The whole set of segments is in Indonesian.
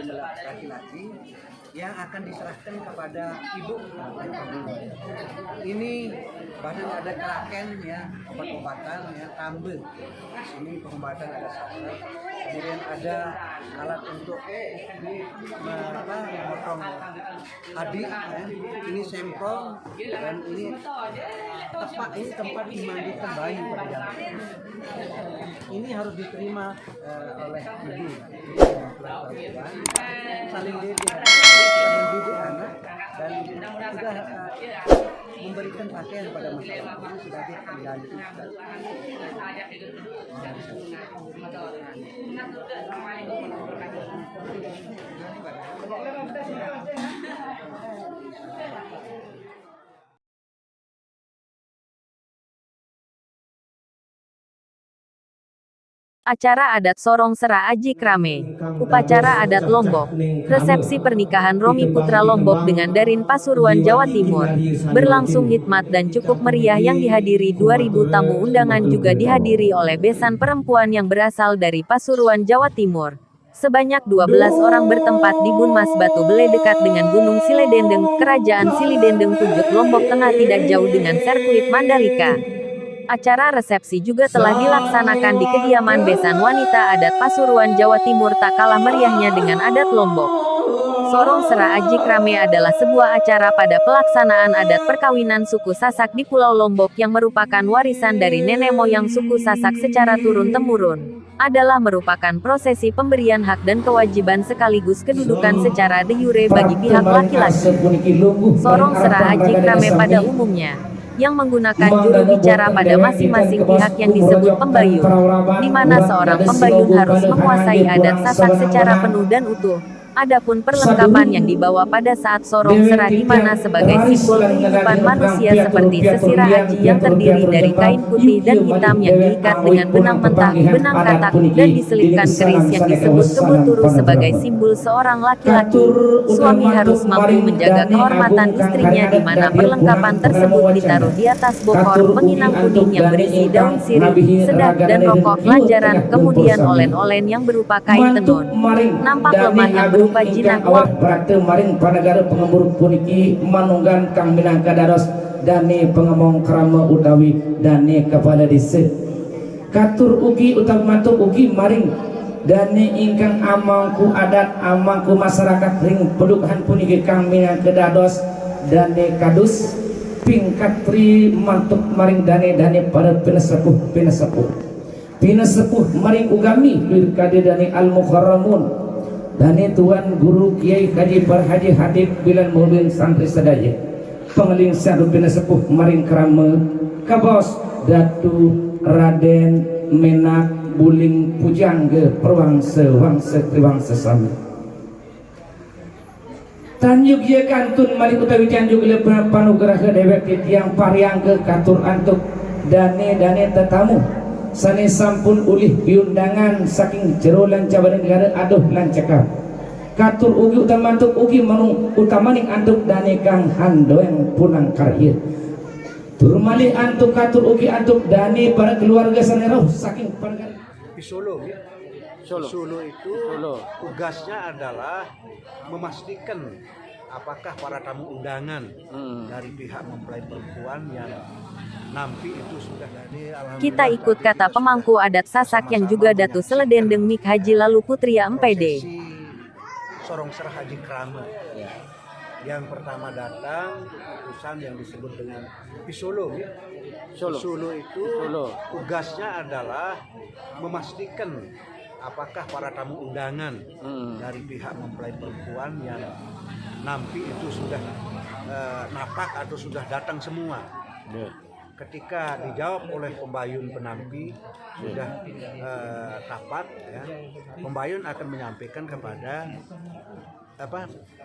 laki-laki yang akan diserahkan kepada ibu. Ini badan ada keraken ya, obat-obatan ya, tambe. Di sini pengobatan ada sasar. Kemudian ada alat untuk memotong adik ya. Ini sempol dan ini tempat dimandikan bayi pada zaman. Ini harus diterima oleh ibu. Saling mendidik anak dan sudah memberikan pakaian pada masyarakat ini sebagai pengganti. Acara adat Sorong Sera Aji Krame, upacara adat Lombok, resepsi pernikahan Romi Putra Lombok dengan Darin Pasuruan Jawa Timur, berlangsung hikmat dan cukup meriah yang dihadiri 2.000 tamu undangan juga dihadiri oleh besan perempuan yang berasal dari Pasuruan Jawa Timur. Sebanyak 12 orang bertempat di Bunmas Batu Bele dekat dengan Gunung Siledendeng, Kerajaan Silidendeng Tujut Lombok Tengah tidak jauh dengan sirkuit Mandalika. Acara resepsi juga telah dilaksanakan di kediaman besan wanita adat Pasuruan Jawa Timur tak kalah meriahnya dengan adat Lombok. Sorong Sera Aji Krame adalah sebuah acara pada pelaksanaan adat perkawinan suku Sasak di Pulau Lombok yang merupakan warisan dari nenek moyang suku Sasak secara turun-temurun. Adalah merupakan prosesi pemberian hak dan kewajiban sekaligus kedudukan secara de jure bagi pihak laki-laki. Sorong Sera Aji Krame pada umumnya yang menggunakan juru bicara pada masing-masing pihak yang disebut pembayun, di mana seorang pembayun harus menguasai adat Sasak secara penuh dan utuh. Adapun perlengkapan yang dibawa pada saat sorong sera di mana sebagai simbol kehidupan manusia seperti sesirah haji yang terdiri dari kain putih dan hitam yang diikat dengan benang mentah, benang katak, dan diselipkan keris yang disebut kebuturu sebagai simbol seorang laki-laki. Suami harus mampu menjaga kehormatan istrinya di mana perlengkapan tersebut ditaruh di atas bokor penginang kuning yang berisi daun sirih, sedah, dan rokok lanjaran, kemudian olen-olen yang berupa kain tenun. Nampak lemah yang berupa jinak uang berarti maring panegara pengembur puniki manunggan kang minangka dados dani pengemong krama utawi dani kepala desa katur ugi utawi matuk ugi maring dani ingkang amangku adat amangku masyarakat ring pedukahan puniki kang minangka dados dani kadus pingkatri mantuk maring dani pada pinesepuh maring ugami birkade dani al-mukharramun dani Tuan Guru Kiai Haji Parhaji Hadib Bilan Mulbin Santri Sadaya pengeling sarupina sepuh maring krama kabos Datu Raden Menak Buling Pujangga Perwangsa Wangsa Triwangsa Sami Tanjung Ye Kantun Mari utawi Tanjung Le Panugraha dewek titiang pariangga katur antuk dane tetamu sane sampun ulih diundangan saking jero lan Jawa negara aduh lan cekap katur ugi utamantuk ugi manung utamaning antuk dane kang handoeng punang karya tur malih antuk katur ugi antuk dane para keluarga sane roh saking panegara Di Solo ya. Solo itu tugasnya adalah memastikan apakah para tamu undangan dari pihak mempelai perempuan yang nampi itu sudah dari Kita ikut kata pemangku adat Sasak yang juga Datu Seledendeng Mik Haji Lalu Putria Empede. Sorong Sera Aji Krame. Yang pertama datang utusan yang disebut dengan Pisolo ya. Solo itu tugasnya adalah memastikan apakah para tamu undangan dari pihak mempelai perempuan yang nampi itu sudah napak atau sudah datang semua. Ketika dijawab oleh pembayun penampi sudah tapat ya, pembayun akan menyampaikan kepada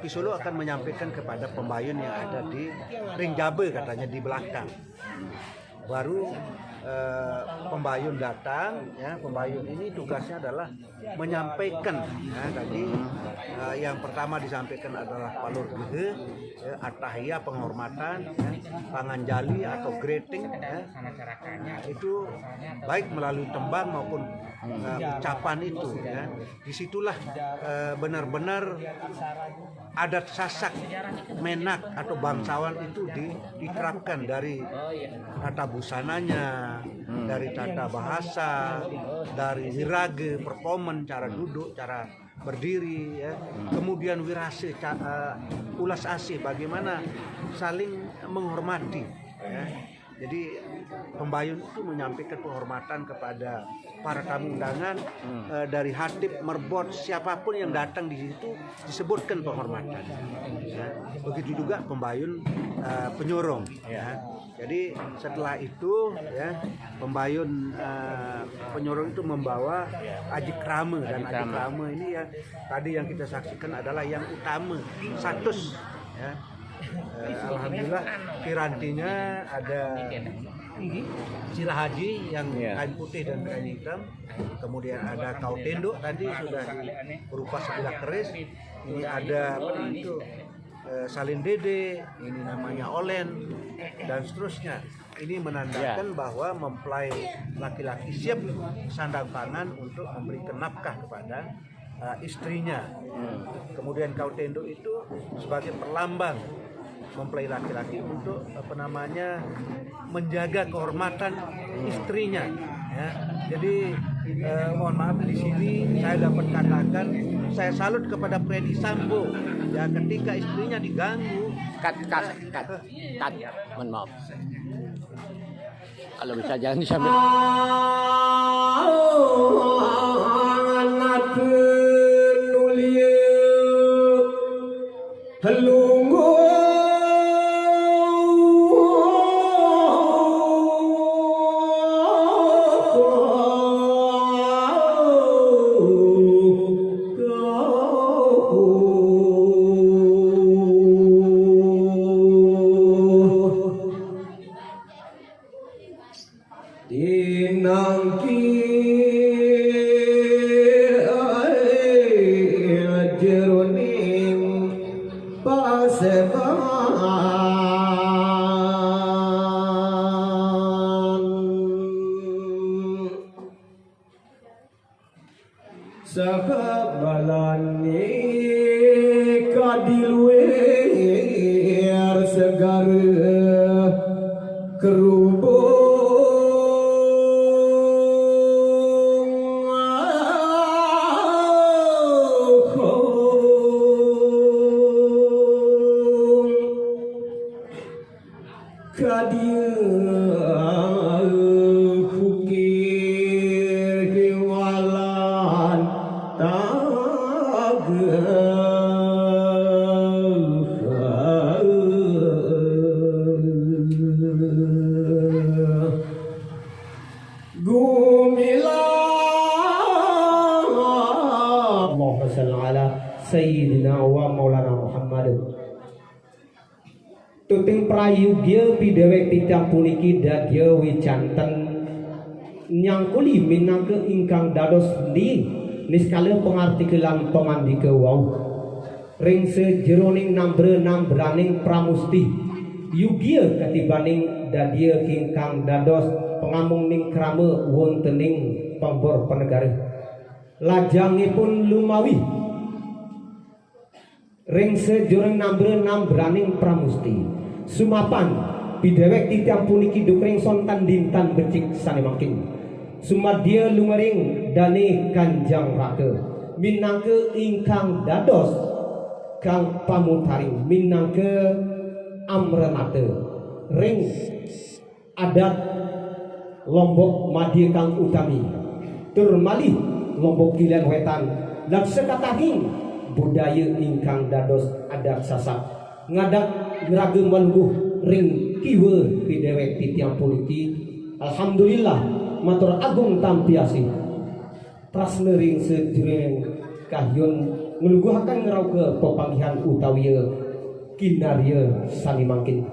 Pisolo akan menyampaikan kepada pembayun yang ada di ring jabe katanya di belakang. Baru pembayun datang, ya, pembayun ini tugasnya adalah menyampaikan, ya, tadi yang pertama disampaikan adalah palur gehe, ya, atahiyah penghormatan, ya, panganjali atau greeting, ya, itu baik melalui tembang maupun ucapan itu, ya. Disitulah benar-benar adat sasak menak atau bangsawan itu diterapkan dari tata busananya, dari tata bahasa, dari wirage, performan, cara duduk, cara berdiri, ya. Kemudian wirase, ulas asih, bagaimana saling menghormati, ya. Jadi pembayun itu menyampaikan penghormatan kepada para tamu undangan, dari hatib, merbot, siapapun yang datang di situ disebutkan penghormatan. Ya. Begitu juga pembayun penyorong. Ya. Jadi setelah itu, ya, pembayun penyorong itu membawa aji krame, dan aji krame ini ya tadi yang kita saksikan adalah yang utama, satus, ya. Alhamdulillah pirantinya ada sirah haji yang kain putih dan kain hitam, kemudian ada kau tenduk tadi sudah berupa sebilah keris, ini ada apa itu salin dede, ini namanya olen, dan seterusnya. Ini menandakan bahwa mempelai laki-laki siap sandang pangan untuk memberikan nafkah kepada istrinya. Kemudian kau tenduk itu sebagai perlambang mempelai laki-laki untuk menjaga kehormatan istrinya, ya. Jadi mohon maaf di sini saya dapat katakan saya salut kepada Freddy Sambo, ya, ketika istrinya diganggu. Cut. Mohon maaf. Kalau bisa jangan disambil. Sakabalani kadiluer segar kerubung kadia Sayyidina wa Maulana Muhammad. Tuting prayugya pidewek titang puniki dadya wicanten nyangkuli minangka ingkang dados ndi niskala pengartikelan pangandika wau ring sejeroning nambraning pramusti yugya katibaning dadya ingkang dados pengamung ning krama wontening pambor penegara lajangipun lumawi ring sejureng nambraning pramusti sumapan pidewek titiang puniki dukring sontan dintan becik sane mangkin sumadya lumering dane kanjang raka minangka ingkang dados kang pamutaring minangka amrenate ring adat Lombok Madya kang utami tur malih Lombok Kilen Wetan lan sekatahing budaya ingkang dados adat sasak ngadak ngeragem maluguh ring kiwe pidewek titiang puniki. Alhamdulillah matur agung tampiasi prasne ring sejureng kahyun ngeluguhaken ngerau ke pepanggihan utawi kinarya sani mangkin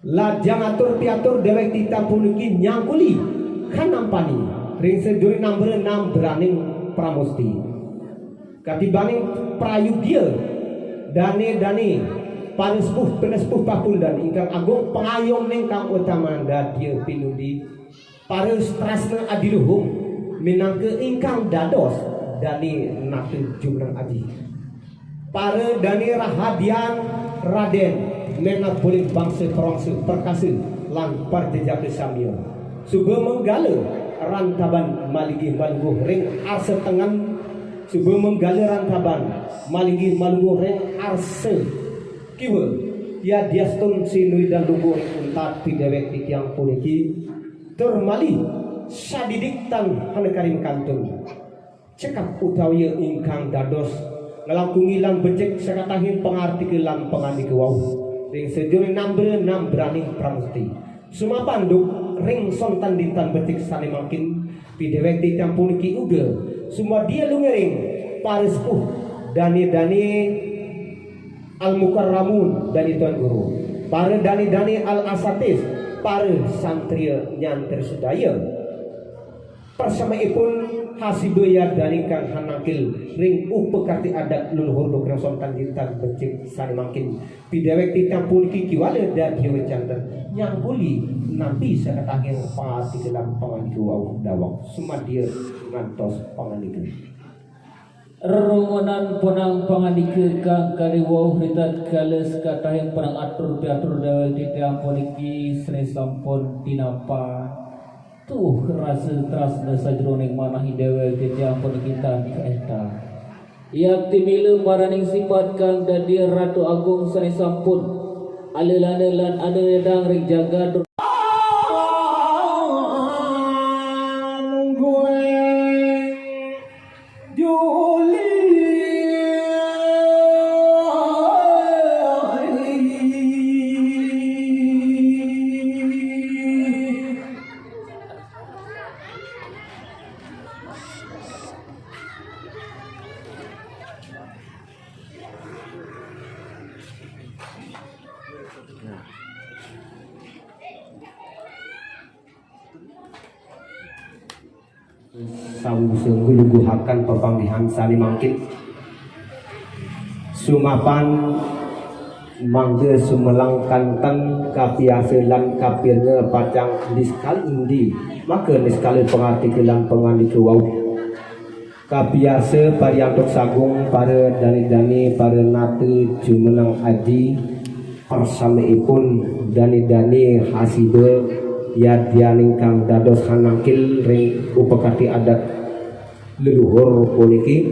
lajang atur piatur dewek ditampun iki nyangkuli kanampani ring seduri nomor 6 beraning pramusti katibaning prayugya dane panespuh penespuh papundan ingkang agung pengayom ingkang utama dia pinudi pareus trasna adiluhung minangka ingkang dados dani natu jumrang aji pare dani rahadian raden mena boleh bangsa perangsa perkasa lan parjejak samya suga menggala rantaban maligi malungguh ring arse tengan suga menggala rantaban maligi malungguh ring arse kiwa ya diastun sinui dan lungguh untat pidewek tiang puniki termali sadidik tan hanekarim kantun cekap utawi ingkang dados ngelangkungi lan becek sakatahin pengartikelan pengandika wau ring sejure nomor 6 beraning pramusti sumapanduk ring sontan dintan becek sane makin pidewek tiang puniki uga semua dia lungering parespuh dani al mukarramun dari tuan guru para dani al asatis para santri nyanter sedaya persamaipun hasidoya dari kang hanakil ring upekati adat leluhur dokter sontan dintan becik sane makin pidewek ditampun kiki wale da dhewe janten nyangkuli nabi sakataking pati kelam pangandiku wau dawak sumadya ngantos pangandiku Rerungunan punang pangandika kang kariwau ritat kales katahing perang atur piatur dewek titiang puniki seni sampun tinapa tuh rasa trasna sajroning manahi dewek titiang puniki tan kaeta yakti milu maraning sifat kang dadi ratu agung seni sampun alelane lan adedang ring jaga sawusung guluguhakan pepanggihan sani mangkit sumapan mangge sumelang kanten kapiase lan kapirne pacang diskal indi maka diskal pengartikelan pengandika wau kapiase pariantuk sagung para dani para nate jumenang aji persamaipun dani hasibe yadianing kang dados hanangkil ring upekati adat leluhur puniki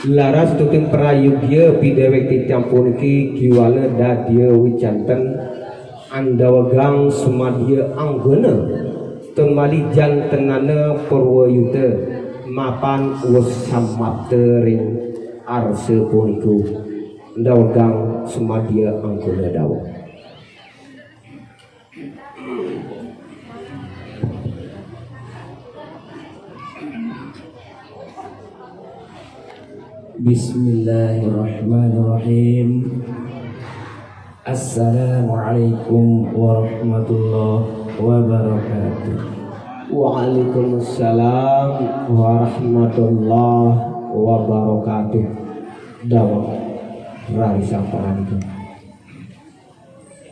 laras tuting prayugya pidewek titiang puniki kiwala dadya wijanten andawegang sumadya anggana temali jantenana purwayuta mapan wus samapta ring arse puniku andawegang sumadya anggana dawa Bismillahirrahmanirrahim. Assalamualaikum warahmatullahi wabarakatuh. Waalaikumsalam warahmatullahi wabarakatuh. Dawa rari sampaikan itu.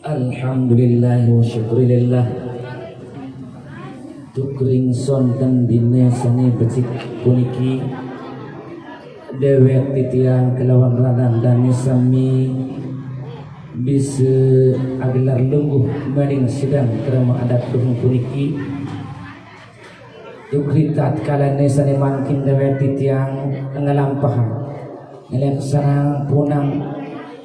Alhamdulillah wa syukurillah. Tukring sonten dina sani becik puniki dewek titiang kelawan radang dan sami bisa agelar lungguh maring sedang kerama adat duhung puniki tukritat kalane sane mangkin dewek titiang ngalampahan ngelaksana punang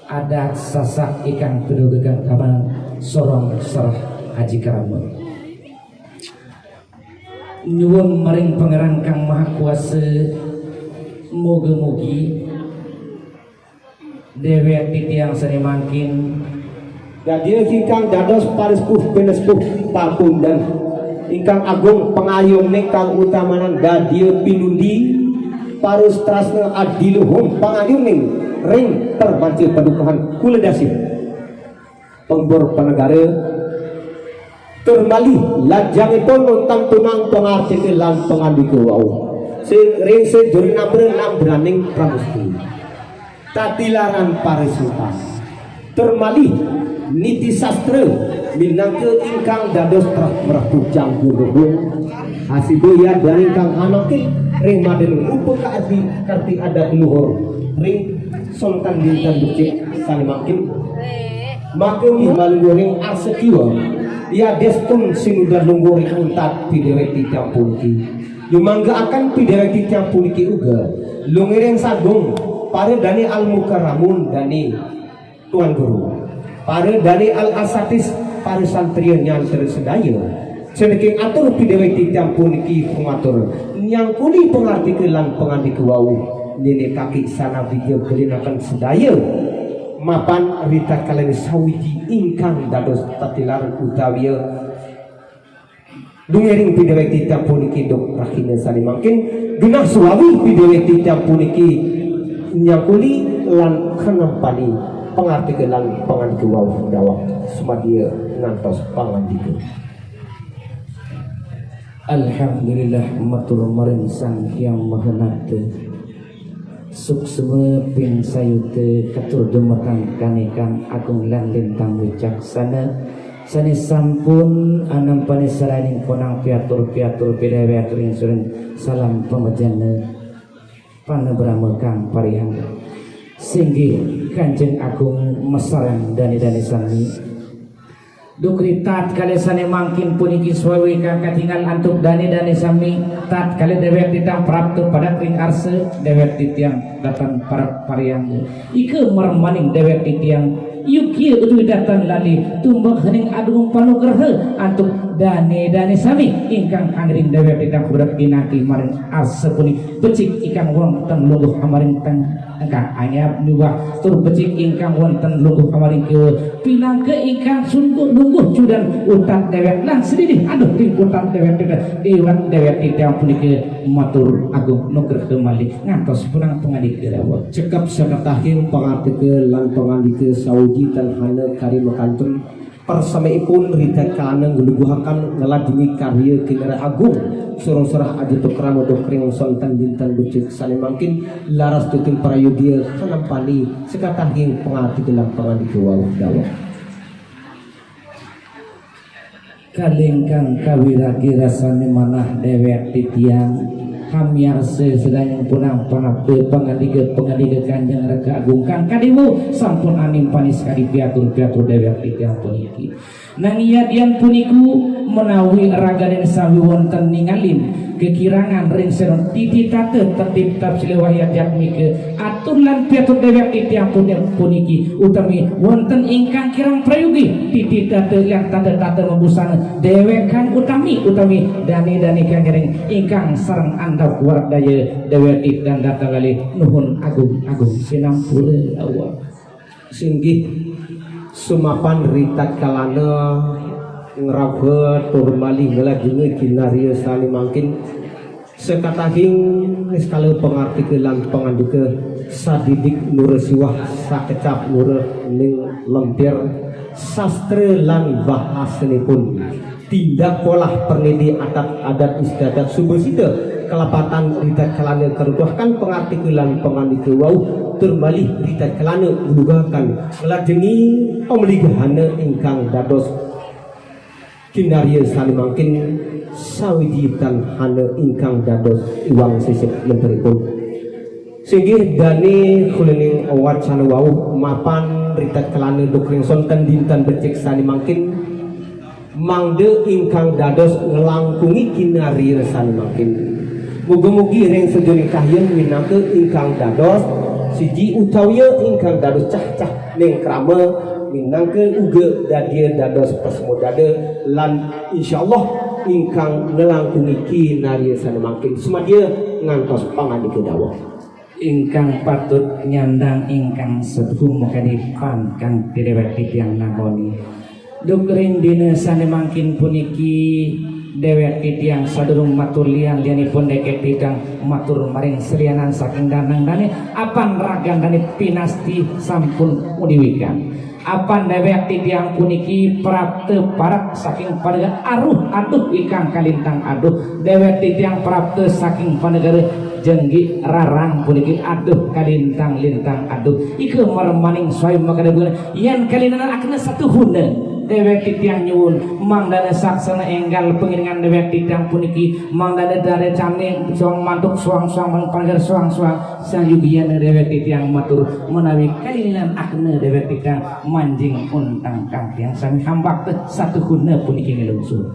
adat sasak ikan pedugagan kaban sorong serah haji karama nyuwun maring pangeran kang maha kuasa moga-mogi dewek titiang sani mangkin Dadia ingkang dados parespuh penespuh papundan ingkang agung pengayom nekang utamanan dadia pinundi parus trasna adiluhum pangayuning ring terbanci padukuhan kula dasih pengbor penegara termali lajangipun untang tunang pengartike lan pangandika wau ring sejuri nomor 6 beraning pramusti tatilaran parisutan termali niti sastra minangka ingkang dados prabujang gurubung hasiboya dari ingkang anake ring maden rupa karti adat luhur ring sontan dinten becik salimakin maka mimalungguring arsekiwa ya destun sinudar lungguring untat pidewek titiang puniki lumangga akan pidewek titiang puniki uga lungiring sagung para dani al-mukarramun dani tuan guru para dani al-asatis para santrian yang tersedaya seneking atur pidewek titiang puniki pengatur yang kuli pengarti kelan pengandi kewau nini kaki sana video gelinakan sedaya mapan rita kalian sawiji ingkang dados tatilaran utawiya dungering pidewek titiang puniki dok rakina salimangkin genah suawi pidewek titiang puniki nyakuli lan kanampani pengarti kelan pangandika wau dawak sumadia ngantos pangandika. Alhamdulillah matur maring Sang Hyang Maha Nata suksema ping sayute katur dumateng kanekan agung lan lintang wicaksana sane sampun anampane saraning ponang piatur-piatur pidewek ring sureng salam pamejana panebrama kang parihangga singgih Kanjeng Agung mesarang dani-dani sami dukri tat kali sane mangkin puniki suawi kang katingal antuk dani-dani sami tat kali dewek ditang praptu pada ring arse dewek titiang datang para pariyang ike mermaning dewek titiang yuki utu datang lali tumbak hening agung panugraha antuk dani-dani sami ingkang angring dewek titiang budak dinaki maring arse puni becik ikang wonten lungguh amaring tang engkang anyap nyubah tur becik ingkang wonten lungguh amaring kieu pinangke ingkang sungguh lungguh cudan utat dewek lan sedidih aduh ting utat dewek dewan dewek titiang puniki matur agung nugrah kembali ngantos punang pangandika dawuh cekap sakatahing pangartike lan pangandika sauji tan hana kari makantun persamaipun rita kana ngluguhaken ngeladeni karya kinara agung surung-surah adi tukrama dokring sontan dinten becik salimangkin laras tuting prayogia kanampani sakatahing pangartike lan pangandika wau dawuh kalengkang kawiragi rasane manah dewek titiang kamiarse sedayang punang panapte pangandika Kanjeng Raga Agung kang kadimu sampun animpani sekali piatur-piatur dewek titiang puniki nangia dian puniku menawi raganen sawi wonten ningalin kekirangan ring seron titi tate tertib tafsir wahya jatmike atur lan piatur dewek titiang puniki utami wonten ingkang kirang prayogi titi tate lan tate membusana dewek kang utami dani kang ingkang sareng andap warak daya dewek dan datang kali nuhun agung sinampura Allah singgih sumapan ritat kalana ngerabhe tur malih ngelajenge kinarya salimangkin sekatahing skala pangartike lan pangandika sadidik nur siwah sakecap nur ning lempir sastra lan bahasanipun tindak pola pernedi adat istiadat subesida kelapatan ritat kalana karuduhkan pengartike lan pangandika wau termalih ritat kelana nglugahaken ngelajengi pamligahana ingkang dados kinarya salimangkin sawiji dan hana ingkang dados iwang sisip menteripun singgih dani kulening wacana wau mapan ritat kelana dokring sonten dinten becik salimangkin mangde ingkang dados ngelangkungi kinarya salimangkin mugi-mugi ring sejuring kahyen minangka ingkang dados siji utawiya ingkang dados cah-cah ning krama minangka uga dadia dados pasmodada lan insyaallah ingkang ngelangkungi kinarya sanemangkin sumadya ngantos pangandika dawuh ingkang patut nyandang ingkang sepuh makadipan kang direwek titiang nangoni dukring dina sanemangkin puniki dewek titiang sadurung matur lian lianipun deket titang matur maring selianan saking danang dane apan ragan dane pinasti sampun mudiwikan apan dewek titiang puniki prapte parak saking panegara aruh aduh ikang kalintang aduh dewek titiang prapte saking panegara jenggi rarang puniki aduh kalintang lintang aduh ike marmaning soy makadabuna yan kalintang akna satu huna dewek titiang nyuwun mangdana saksana enggal pengiringan dewek titiang puniki mangdana dare cane suang mantuk suang-suang mangpangar suang-suang sayugian dewek titiang matur menawi kalinan akna dewek titiang manjing untang kang tiang sami hambak teh satu huna puniki ngelungsur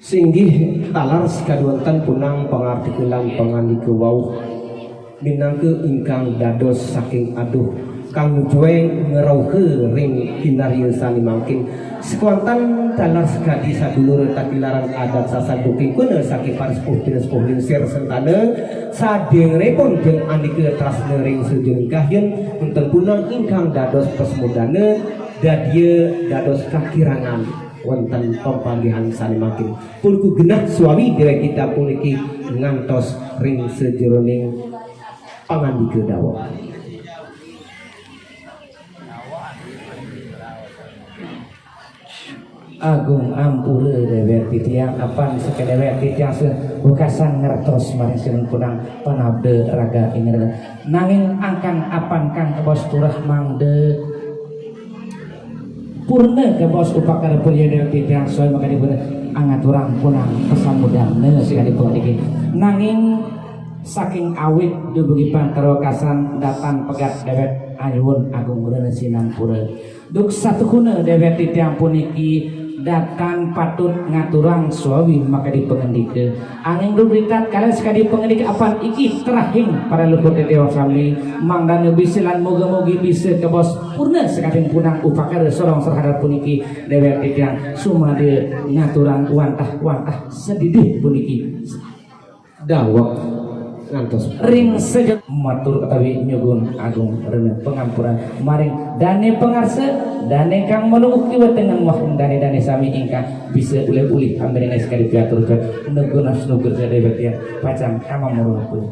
singgih talar sekaduantan punang pangartikelan pangandika wau minangka ingkang dados saking aduh kang jueng ngerauke ring kinarya sani mangkin sekuantan talar sekadi sadulur takilaran adat sasaduking kuna saking paris puhtin sir sentana sadengrepun jeung andika trasna ring sejeung kahyeun punten punang ingkang dados pesmudana dadya dados kakirangan wonten pepanggihan sani mangkin pulku genah suami dewek kita puniki ngantos ring sejeroning pangandika dawa. Agung ampura dewek titiang apan sekedewek titiang bukasan ngertos maring sinun punang panabde raga ingin nanging angkan apan kang kebos turah mangde purna kebos upakara punya dewek titiang soal maka dipun angaturang punang pesamudana sekali puniki nanging saking awit dubugi pangkarokasan datan pegat dewek ayun agung urana sinan pura duk satu kuna dewek titiang puniki datan patut ngaturang suawi maka dipengendike angin rubrikat kalian sekali pengendike apaan iki terahing para luhur dewa sami mangdana bisilan moga-mogi bisa kebos purna sekading punang upakara sorong serhadap puniki dewek titiang sumade ngaturang wantah sedidih puniki Dawak ngantos ring sejak matur utawi nyugun agung rene pengampuran maring dane pengarse dane kang menunggu wetengan wah dane sami ingkang bisa ulih-ulih amberengan sekali piaturkeun negunas nugur sadewek ya pacang kama murungkeun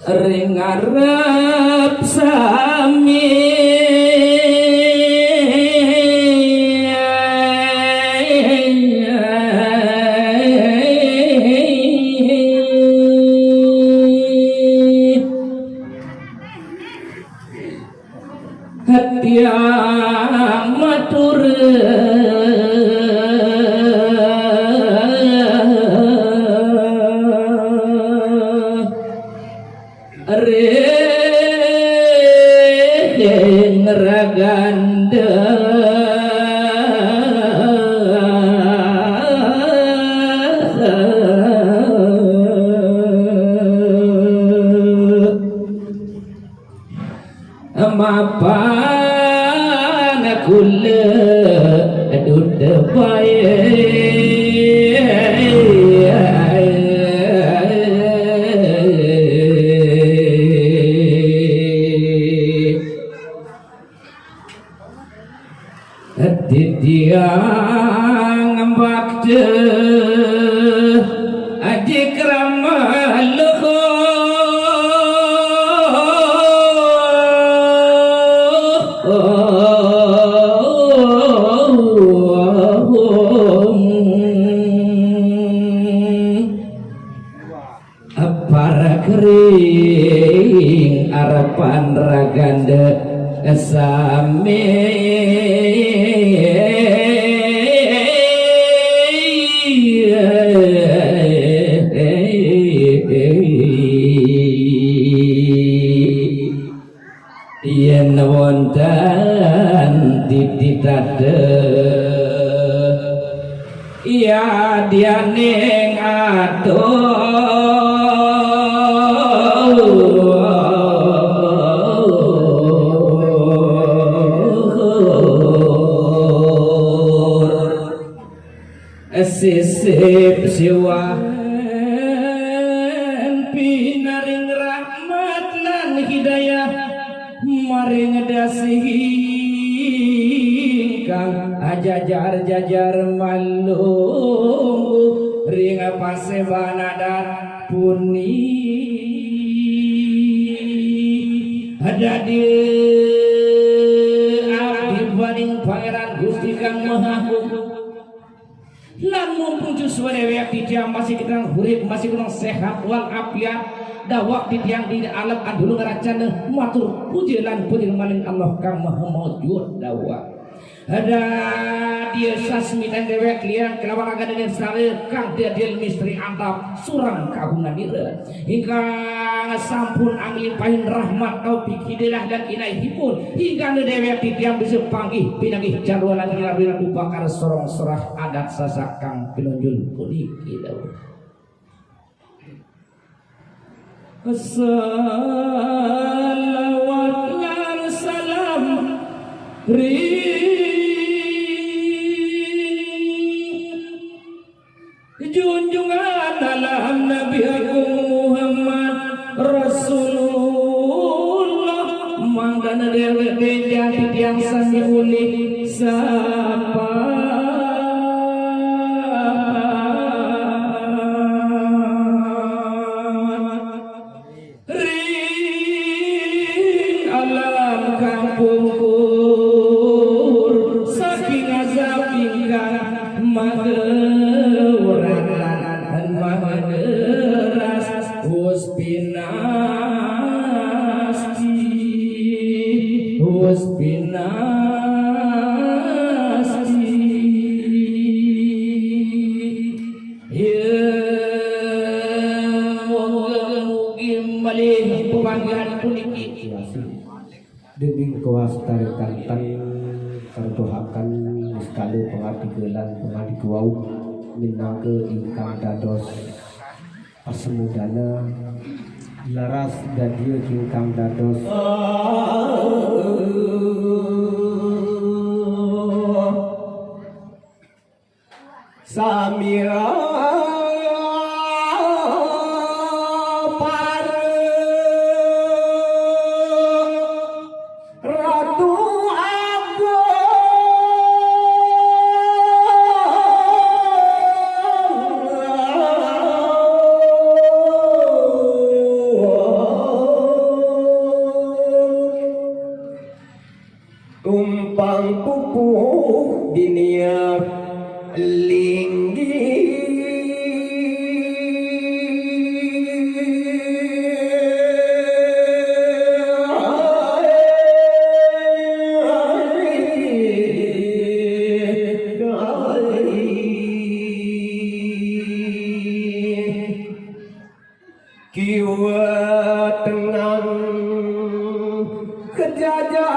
ring arep sami hati matur raganda mapan kula duda bae titiang bakte aji krama loho para kering arapan raganda sami yen wonten dititade ya dianing sisip sewa pinaring rahmat lan hidayah maring dasihi kang ajajar-jajar malung ring pasebanadan puni ada di abdi paring pangeran Gusti Kang Maha lan mumpung justru dewek tiang masih kita hurip masih kurang sehat wal afiat dawak di tiang di alam adulu ngeracana matur puji lan puji maling Allah Kang Maha Maujud dawak ada dia sasmi dan dewek liang kelawan agak dengan sare kang dia misteri antap surang kagungan dira hingga sampun angin pahin rahmat taufik hidayah dan inayhipun hingga dewek tiang bisa panggih pinanggih jarwalan ilawilan upakar sorong sorah adat sasakang pinunjul puniki dawuh salawat lan salam junjungan dalam Nabi Agung Muhammad Rasulullah mangdana dewe jadi tiang sami uli sapa ring alam kampungkur saking azab ingkang mageuran lan mageras huspinasti ya mugi malih panggihan puniki Dinding kewas tarikan tan terdoakan sekali pengabdi gelan pengabdi kuau minang ke ingkang dados pasemudana laras dan dia ingkang dados Samira tumpang pupuk dinia linggi kiwa tenang kejajah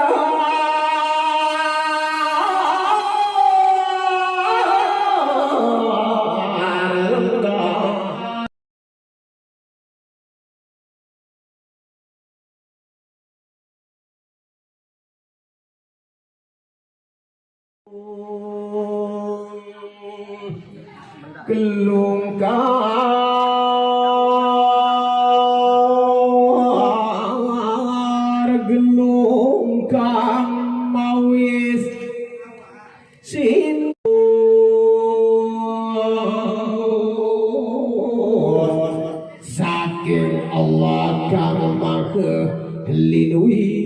gelungkang mawis sin saking Allah kang maha lindungi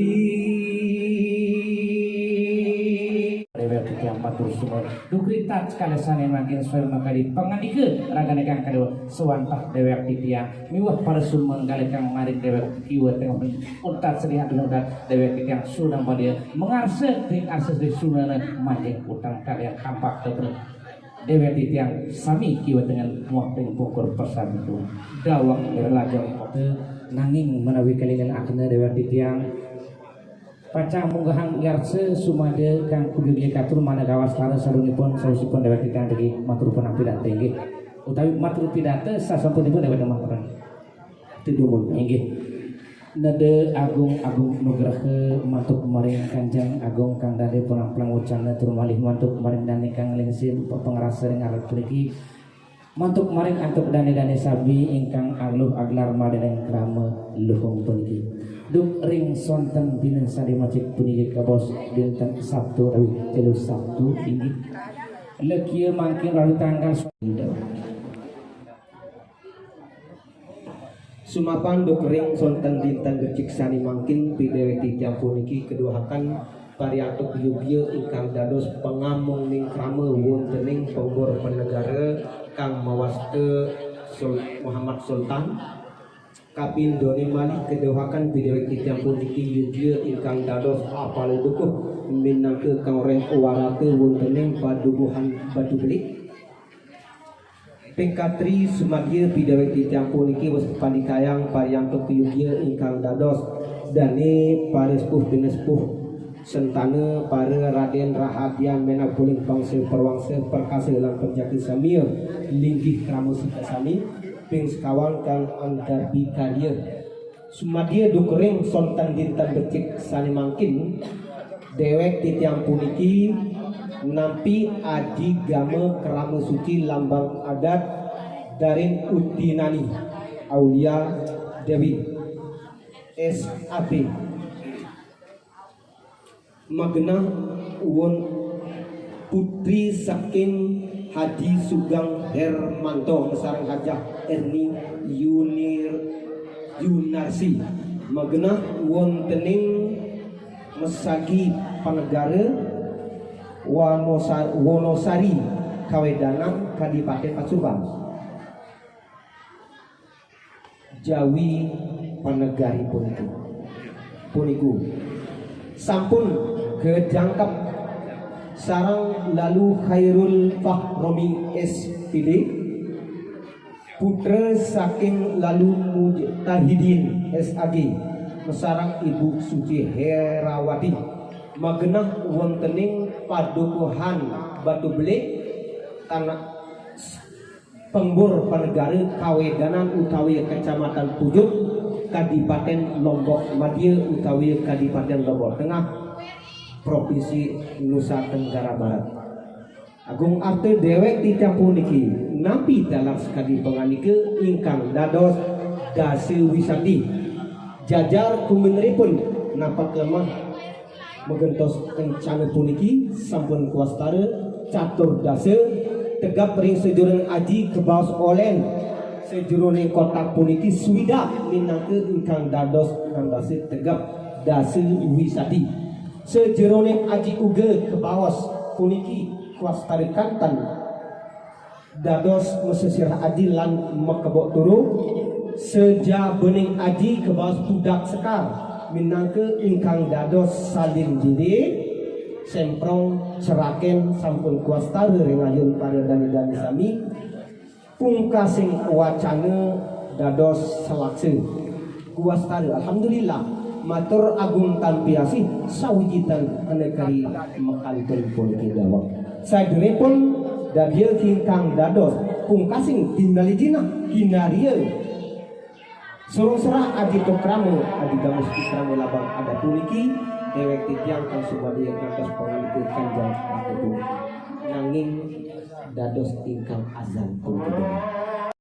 yang matur suwun dukritat kalesane makin suwe makadi pangandikeun ragane kang kadua sawantah dewek titiang miwah paresun manggalih kang maring dewek kieu tengah untat sedih dungan dewek titiang sunang badhe mengarse ting arses di sunana manjing utang kalian tampak teu dewek titiang sami kieu dengan muah teng pungkur persabitu dawang lajeng nanging menawi kelingan akhirna dewek titiang pacang munggahang yarse sumade kang kudu katur mana gawas kana sarunipun sausipun dewek titiang tegi matur pun pidate nggih utawi matur pidate sasampunipun dewek matur tidumun nggih nade agung nugrah ke mantuk maring kanjeng agung kang dade punang ucana tur malih mantuk maring dane kang lingsin pengrasa ring alat puniki Mantuk maring antuk dane-dane sabi ingkang aluh aglar madeneng krama luhung puniki. Duk ring sonten dina sade macik puniki kabos dinten Sabtu rawi 3 Sabtu inggih. Lekieu mangkin rawi tanggal 10. Sumapan duk ring sonten dinten becik sani mangkin pidewek titiang puniki keduakan pariantuk bieu-bieu ingkang dados pengamung ning krama wontening penggor penegara kang mawaste Muhammad Sultan kapindhone malih kedewakan pidewek titiang puniki bieu-bieu ingkang dados apale dukuh minangka kang reh warake wontening padukuhan Batu Belik. Pengkatri sumagya pidawek titiang puniki wis pandikayang pariantuk bieu-bieu ingkang dados dane para sepuh binesepuh sentana para Raden Rahadian menak puling bangsa perwangsa perkasa lan penjaki samia linggih krama sita sami ping sekawan kang anggarbi karya sumadya dukering sontan dinten becik sani mangkin dewek titiang puniki nampi aji gama krama suci lambang adat Darin Udinani Aulia Dewi SAB Magenah uwon putri saking Haji Sugeng Hermanto Mesarang Hajah Erni Yunarsi Magenah wontening mesagi panegara Wonosari Kawedanang Kadipaten Pasuruan Jawi panegari puniku sampun kejangkep sarang lalu Khairul Fahromi SPD putra saking lalu Mujtahidin SAG mesarang Ibu Suci Herawati magenah wontening padukuhan Batu Belik tanah penggor penegara Kawedanan utawi Kecamatan Pujuk Kadipaten Lombok Madya utawi Kadipaten Lombok Tengah Provinsi Nusa Tenggara Barat. Agung arte dewek titiang puniki nampi dalam sekali penganike ingkang dados dase wisati jajar kumeneripun nampak lemah megentos kencana puniki sampun kuastara catur dase tegap ring sejurang aji kebaos olen sejuroning kotak puniki swida minangka ingkang dados nandase tegap dase wisati sejuroning aji uga kebaos puniki kuastarikantan dados mesesir aji lan makebok turu seja bening aji kebaos budak sekar minangka ingkang dados salin jide semprong ceraken sampun kuastara ring ayun para dani-dani sami pungkasing wacana dados selakse kuastara alhamdulillah matur agung tampiasi sawijitan anekari mekantun puniki dawak saderepun dadia ingkang dados pungkasing dinalijina kinaria surung serah adi tokramo adi gamus ikramo labang ada puniki dewek titiang kang subadi kantos pangalike kanjang aku nanging dados ingkang azan puniki